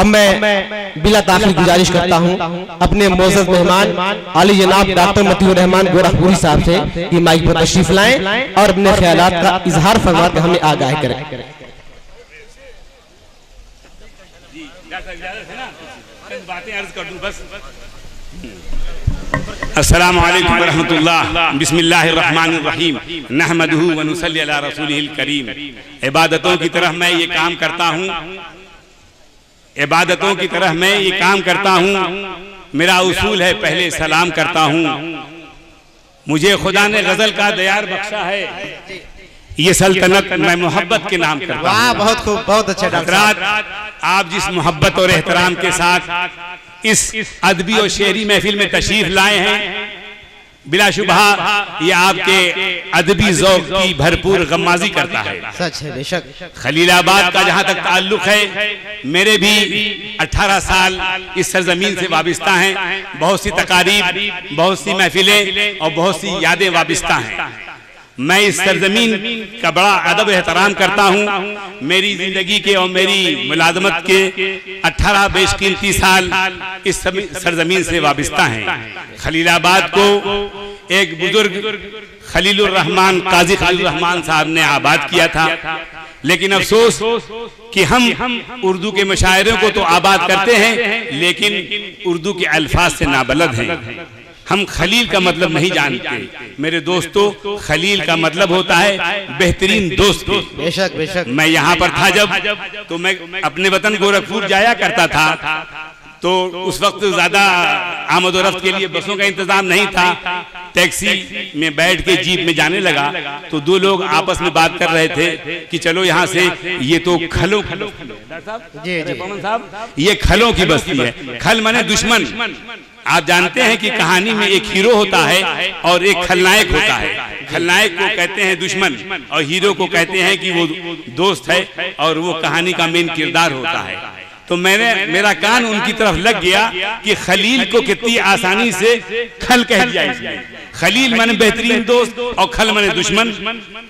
अब मैं बिला ताखीर गुजारिश करता हूं अपने मोअज़्ज़ज़ मेहमान आली जनाब डॉक्टर मतीउर रहमान गोरखपुरी साहब से कि माइक पर तशरीफ लाएं और अपने ख्यालात का इजहार फरमा कर हमें आगाह करें। अस्सलामु अलैकुम वरहमतुल्लाह। बिस्मिल्लाहिर्रहमानिर्रहीम। नहमदुहु व नुसल्ली अला रसूलिहिल करीम। इबादतों की तरफ मैं ये काम करता हूँ, इबादतों की तरफ मैं ये काम करता हूँ। मेरा उसूल है पहले सलाम करता हूँ। मुझे खुदा ने गजल का दयार बख्शा है, ये सल्तनत मैं मोहब्बत के नाम करता हूँ। वाह, बहुत खूब, बहुत अच्छा डॉक्टर। आप जिस मोहब्बत और एहतराम के साथ इस अदबी और शेरी महफिल में तशरीफ लाए हैं, बिलाशुबहा ये आपके अदबी ज़ौक़ की भरपूर गम्माज़ी करता है। सच है, बेशक। खलीलाबाद का जहाँ तक ताल्लुक है, मेरे भी 18 साल इस सरजमीन से वाबिस्ता हैं। बहुत सी तकारीब, बहुत सी महफिलें और बहुत सी यादें वाबिस्ता हैं। मैं इस सरजमीन का बड़ा अदब एहतराम करता हूँ। मेरी जिंदगी के और मेरी मुलाजमत के 18 बेशकीमती साल इस सरजमीन से वाबिस्ता हैं। खलीलाबाद को एक बुजुर्ग खलीलुर रहमान, काजी खलीलुर रहमान साहब ने आबाद किया था, लेकिन अफसोस कि हम उर्दू के मशायरों को तो आबाद करते हैं लेकिन उर्दू के अल्फाज से नाबलद हैं। हम खलील का मतलब नहीं जानते। मेरे दोस्तों, खलील का मतलब होता है बेहतरीन दोस्त। बेशक बेशक। मैं यहाँ पर था जब, तो मैं अपने वतन गोरखपुर जाया करता था, तो उस वक्त ज्यादा आमद और रफ्त के लिए बसों का इंतजाम नहीं था। टैक्सी में बैठ के जीप में जाने लगा तो दो लोग आपस में बात कर रहे थे कि चलो यहाँ से, ये तो खलों साहब, ये खलों की बस्ती है। खल माने दुश्मन। आप जानते हैं कि कहानी में एक हीरो होता है और एक खलनायक होता है। खलनायक को कहते हैं दुश्मन और हीरो को कहते हैं कि वो दोस्त है और वो कहानी का मेन किरदार होता है। तो मेरा कान उनकी तरफ लग गया कि खलील को कितनी आसानी से खल कह दिया इसने। खलील माने बेहतरीन दोस्त और खल माने दुश्मन।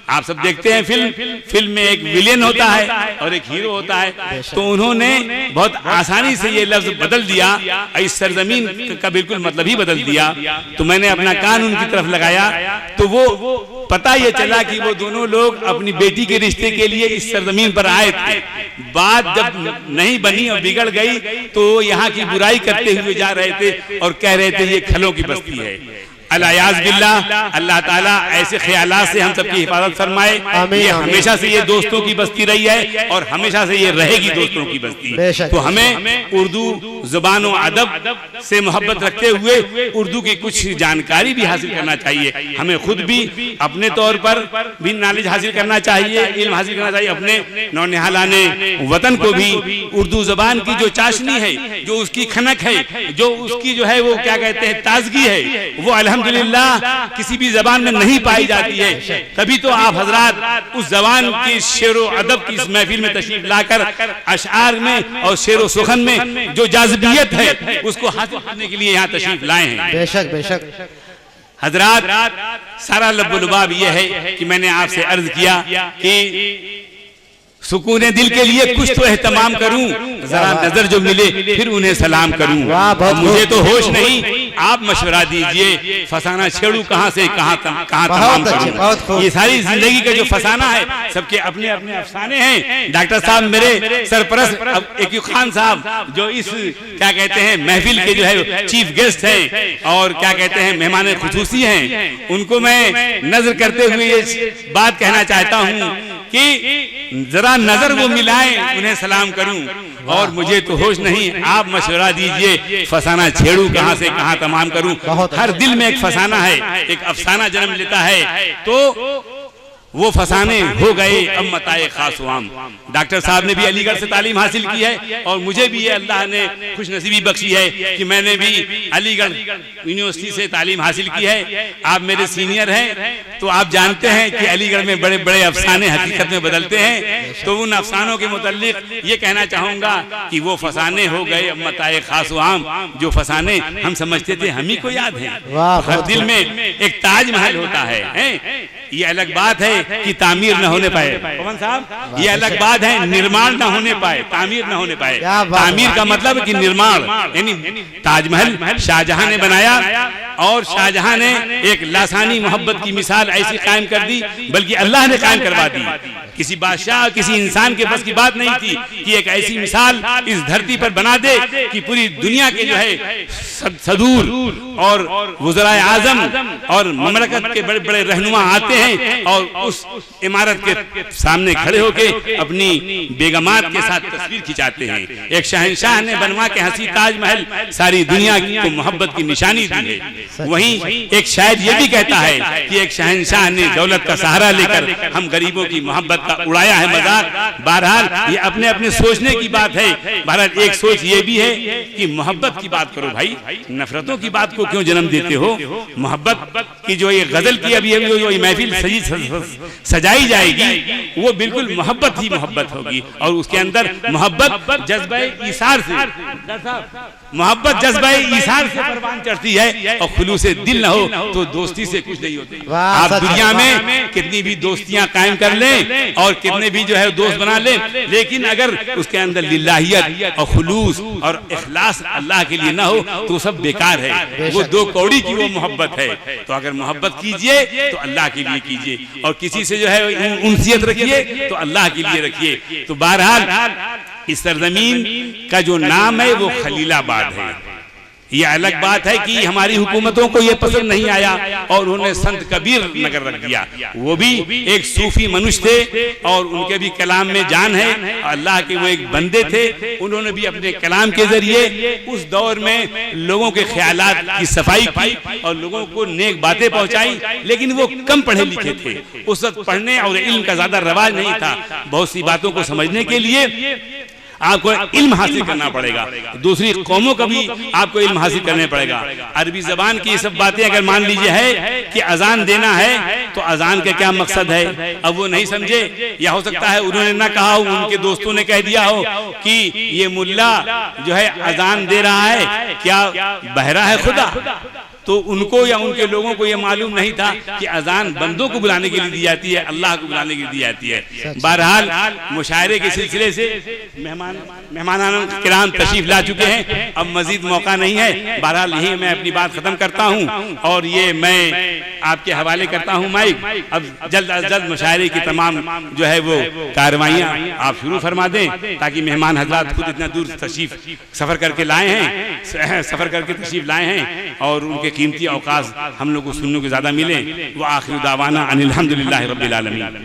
आप सब देखते हैं फिल्म में एक विलेन होता है और एक हीरो होता है, तो उन्होंने बहुत आसानी से ये लफ्ज बदल दिया, इस सरजमीन का बिल्कुल मतलब ही बदल दिया। तो मैंने अपना कान उनकी तरफ लगाया तो वो पता ये चला कि वो दोनों लोग अपनी बेटी के रिश्ते के लिए इस सरजमीन पर आए थे। बात जब नहीं बनी और बिगड़ गई तो यहाँ की बुराई करते हुए जा रहे थे और कह रहे थे ये खलों की बस्ती है। अलायाज़ बिल्लाह, अल्लाह ताला ऐसे ख्यालात से हम सबकी हिफाजत फरमाए। ये हमेशा से ये दोस्तों की बस्ती रही है और हमेशा से ये रहेगी दोस्तों की बस्ती। तो हमें उर्दू जुबान और अदब से मोहब्बत रखते हुए उर्दू की कुछ जानकारी भी हासिल करना चाहिए। हमें खुद भी अपने तौर पर भी नॉलेज हासिल करना चाहिए, इल्म हासिल करना चाहिए। अपने नौनिहालाने वतन को भी उर्दू जुबान की जो चाशनी है, जो उसकी खनक है, जो उसकी जो है वो क्या कहते हैं ताजगी है, वो अल्हम्दुलिल्लाह किसी भी जबान में नहीं पाई जाती है। तभी तो आप हजरात उस जबान की शेरो अदब की इस महफिल में तशरीफ लाकर अशआर में और शेरो सुखन में जो जाज़िबियत है उसको हासिल करने के लिए यहाँ तशरीफ लाए हैं। बेशक बेशक। हजरात, सारा लब्बुलबाब ये है कि मैंने आपसे अर्ज किया कि सुकून दिल के लिए कुछ तो एहतमाम करूं, जरा नजर जो मिले फिर उन्हें सलाम करूं। मुझे तो होश नहीं, आप मशवरा दीजिए, फसाना छेड़ू कहां से कहां तमाम करूं। ये सारी जिंदगी का जो फसाना है, सबके अपने अपने अफसाने हैं। डॉक्टर साहब मेरे सरपरस्त एक खान साहब जो इस क्या कहते हैं महफिल के जो है चीफ गेस्ट हैं और क्या कहते हैं मेहमान खुसूसी हैं, उनको मैं नजर करते हुए ये बात कहना चाहता हूं कि जरा नजर वो मिलाएं, उन्हें सलाम करूं। और मुझे तो होश नहीं, आप मशवरा दीजिए, फसाना छेड़ू कहां से कहां तमाम करूं। हर दिल में एक फसाना है, एक अफसाना जन्म लेता है, तो वो फसाने हो गए अब मताए खासवाम। डॉक्टर साहब ने भी अलीगढ़ से तालीम हासिल की है और मुझे भी ये अल्लाह ने खुश नसीबी बख्शी है कि मैंने भी अलीगढ़ यूनिवर्सिटी से तालीम हासिल की है। आप मेरे सीनियर हैं तो आप जानते हैं कि अलीगढ़ में बड़े बड़े अफसाने हकीकत में बदलते हैं। तो उन अफसानों के मुताल्लिक ये कहना चाहूंगा कि वो फसाने हो गए अब मताए खासवाम। जो फसाने हम समझते थे हम ही को याद है। हर दिल में एक ताजमहल होता है, ये अलग बात है कि तामीर न होने पाए। पवन साहब, ये अलग बात है निर्माण न होने पाए, तामीर न होने पाए। तामीर का मतलब कि निर्माण, यानी ताजमहल शाहजहां ने बनाया और शाहजहां ने एक लासानी मोहब्बत की मिसाल ऐसी कायम कर दी, बल्कि अल्लाह ने कायम करवा दी। किसी बादशाह किसी इंसान के बस की बात नहीं थी कि एक ऐसी मिसाल इस धरती पर बना दे कि पूरी दुनिया के जो है सदूर और वज़राए आज़म और ममलकत के बड़े बड़े रहनुमा आते हैं और उस इमारत के सामने खड़े होकर अपनी बेगमात के साथ तस्वीर खिंचाते हैं। एक शहंशाह ने बनवा के हंसी ताजमहल सारी दुनिया को मोहब्बत की निशानी दी है। वहीं एक शायर ये भी कहता है कि एक शहंशाह ने दौलत का सहारा लेकर हम गरीबों की मोहब्बत का उड़ाया है मजाक। बहरहाल ये अपने अपने सोचने की बात है। बहरहाल एक सोच ये भी है कि मोहब्बत की बात करो भाई, नफरतों की बात को क्यों जन्म देते हो। मोहब्बत की जो ये गजल की अभी जो महफिल सजाई जाएगी वो बिल्कुल मोहब्बत ही मोहब्बत होगी और उसके अंदर मोहब्बत जज्बे ईसार से, मोहब्बत जज्बे ईसार से परवान चढ़ती है और खुलूस दिल न हो तो दोस्ती से कुछ नहीं होती। आप दुनिया में कितनी भी दोस्तियां कायम कर लें और कितने भी जो है दोस्त बना लें, लेकिन अगर उसके अंदर लिल्लाहियत और खुलूस और इखलास अल्लाह के लिए ना हो तो सब बेकार है। वो दो कौड़ी की वो मोहब्बत है। तो अगर मोहब्बत कीजिए तो अल्लाह के लिए कीजिए और किसी से जो है उनसियत रखिए तो अल्लाह के लिए रखिए। तो बहरहाल इस सरजमीन का जो नाम है वो खलीलाबाद है। ये अलग बात है कि हमारी हुकूमतों को ये पसंद नहीं आया और उन्होंने संत कबीर नगर रख दिया। वो भी एक सूफी मनुष्य थे और उनके भी कलाम में जान है। अल्लाह के वो एक बंदे थे, उन्होंने भी अपने कलाम के जरिए उस दौर में लोगों के ख्यालात की सफाई की और लोगों को नेक बातें पहुंचाई। लेकिन वो कम पढ़े लिखे थे, उस वक्त पढ़ने और इल्म का ज्यादा रवाज नहीं था। बहुत सी बातों को समझने के लिए आपको इल्म हासिल करना पड़ेगा, दूसरी कौमों का भी आपको इल्म हासिल करना पड़ेगा। अरबी जबान की ये सब बातें अगर मान लीजिए है कि अजान देना है तो अजान का क्या मकसद है, अब वो नहीं समझे, या हो सकता है उन्होंने ना कहा हो, उनके दोस्तों ने कह दिया हो कि ये मुल्ला जो है अजान दे रहा है, क्या बहरा है खुदा। तो उनको या उनके लोगों को यह मालूम नहीं था कि अजान बंदों को बुलाने के लिए दी जाती है, अल्लाह को बुलाने के लिए दी जाती है। बहरहाल मुशायरे के सिलसिले से मेहमान किराम तशरीफ ला चुके हैं, अब मजीद मौका नहीं है। बहरहाल यही मैं अपनी बात खत्म करता हूँ और ये मैं आपके हवाले करता हूँ माइक। अब जल्द अज जल्द मुशायरे की तमाम जो है वो कार्रवाइयाँ आप शुरू फरमा दें ताकि मेहमान हजरात खुद इतना दूर तशरीफ सफर करके लाए हैं, सफर करके तशरीफ लाए हैं और उनके कीमती अवकाश हम लोग को सुनने को ज्यादा मिले। वो आखिर दावाना अनिल हम्दुलिल्लाहि रब्बिल आलमीन।